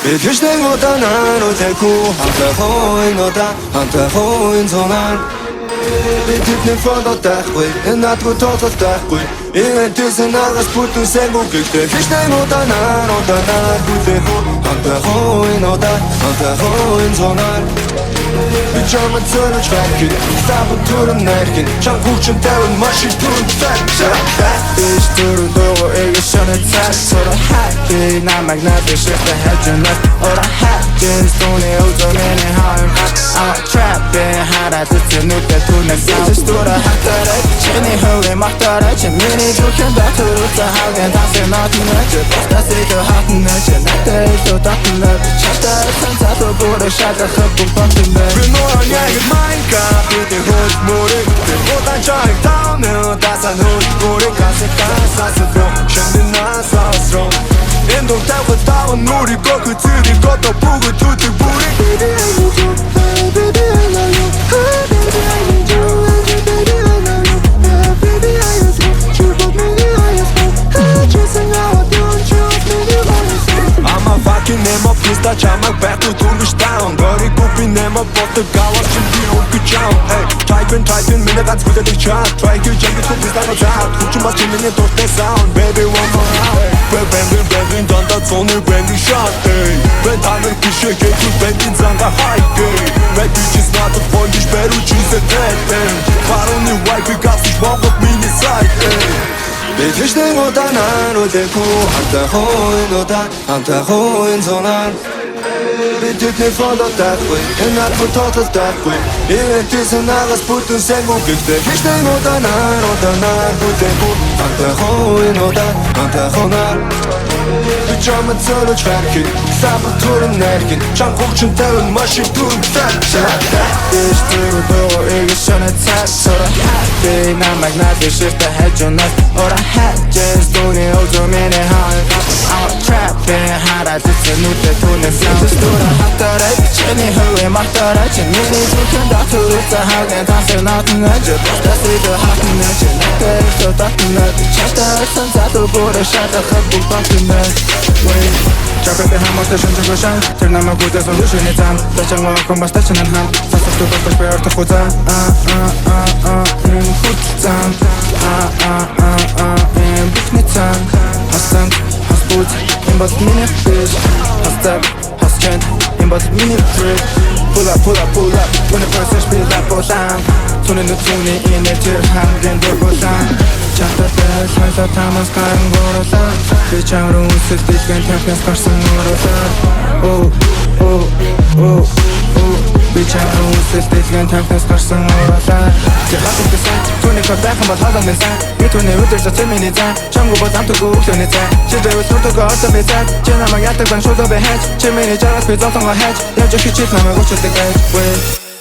Бэлгэжтэй удаанаар үлээгүй хамтаа хойн удаа хамтаа хойн цонаар Бидний фондо тахгүй надгүй тоотол тахгүй Инээдсэн агас бүтэн сэнгүй гэхдээ Бэлгэжтэй удаанаар үлээгүй хамтаа хойн удаа хамтаа хойн цонаар Бичамд зөрөж байхын Сабын түрэн найрхын Чам хүчин тавин машин түрэн цай Иш түрэн дөгөө эгэ шаны цай Сора хайти намайг надад шифтэ хайжанас Ора хайти стуны узор миний хайм I'm trapping хараад үтсэн нүдэ түнэн Иш түрэ хатарай Чиний хөвгэй махтарай Чи миний зүрхэн датур үтсэн хавгэн Тасын нотын нэчэ Тасыг хатын нэчэ Надтай илүү датын нэчэ Чатар цанцато бүрэ шатахып бүгбантын Би нуан яг Minecraft Бидний хөл мөрийг Би удаан чайг таунэ Тасан хөл мөрийг Кассан дөө Шэндэн насасроо Энэ дур тавхад таван нүрийг Гохы цэрийг Гото бүгд түтэг бүрийг Baby I need you Baby I love you Baby I need you Baby I love you Baby I love you Чүрбог миний аясгүй Чэсэн яваад юун чүрбог миний аясгүй I'm a fucking nemo Писта чамаг байтуу түргэж таун Гориг бүпи немо Ботог гавар чин би өнгөж чаун Typing миний гац хүлээдэг чат Try to jump it писта но чат Хүчин бас чи миний дуртай sound Baby one more round Бэбэн донда цоны бэнди shot Бэн танер бишээ гэйтүү бэндин занга хайк Бэд бичис надад фондиш беру чизе тэт Харуны вайпи гавсиш бомбот миний сайт Бэлгэжтэй удаанаар үлээгүй хамтаа хойн удаа хамтаа хойн цонаар Бидний фондо тахгүй надгүй тоотол тахгүй Инээдсэн агас бүтэн сэнгүй гэхдээ Бэлгэжтэй удаанаар үлээгүй хамтаа хойн удаа хамтаа хойнаар Бичамд зөрөж байхын Сабын түрэн найрхын Чам хүчин тавин машин түрэн цай Иш түрэн дөгөө эгэ шаны цай Сора хайти намайг надад шифтэ хайжанас Ора хайжэн стуны узор миний хайм I'm trapping хараад үтсэн нүдэ түнэн Иш түрэн хатарай Чиний хөвгэй махтарай Чи миний зүрхэн датур үтсэн хавгэн Тасыг нотын нэчэ Тасыг хатын нэчэ Надтай илүү датын нэчэ Чатар цанцато бүрэ шатахып бүгбантын Чапэтэй хамаатай шөнжөг шан Тэр намайг үдээс өшөний цан Тачанга охин бас тачнан хам Сасахту бас би ортох үзан Хуцан Бихний цан Хасан, хаспуц Им бас миний биш Хастак, хаскент Им бас миний фрик Pull up When the person speaks like Bosan Tunin the tuni in the tear Hangin the Bosan Чататай сайсаа тамаас гаран гуруулаа Би чамруу үсэлдэж гэн тамхинс гарсан уруулаа Би чамруу үсэлдэж гэн тамхинс гарсан уруулаа Чи хатагтайсан түүний код байхан бол халан байсан Би түүний өдөр зоцсон миний зан Чамгүй бол амтгүй өглөөний цай Чи дэвэл суртогоо орсон би цай Чи намайг ятаг бан шуудаа би хайж Чи миний жаргас би золтонгоо хайж Явж өгч чит намайг өчөлдөг байж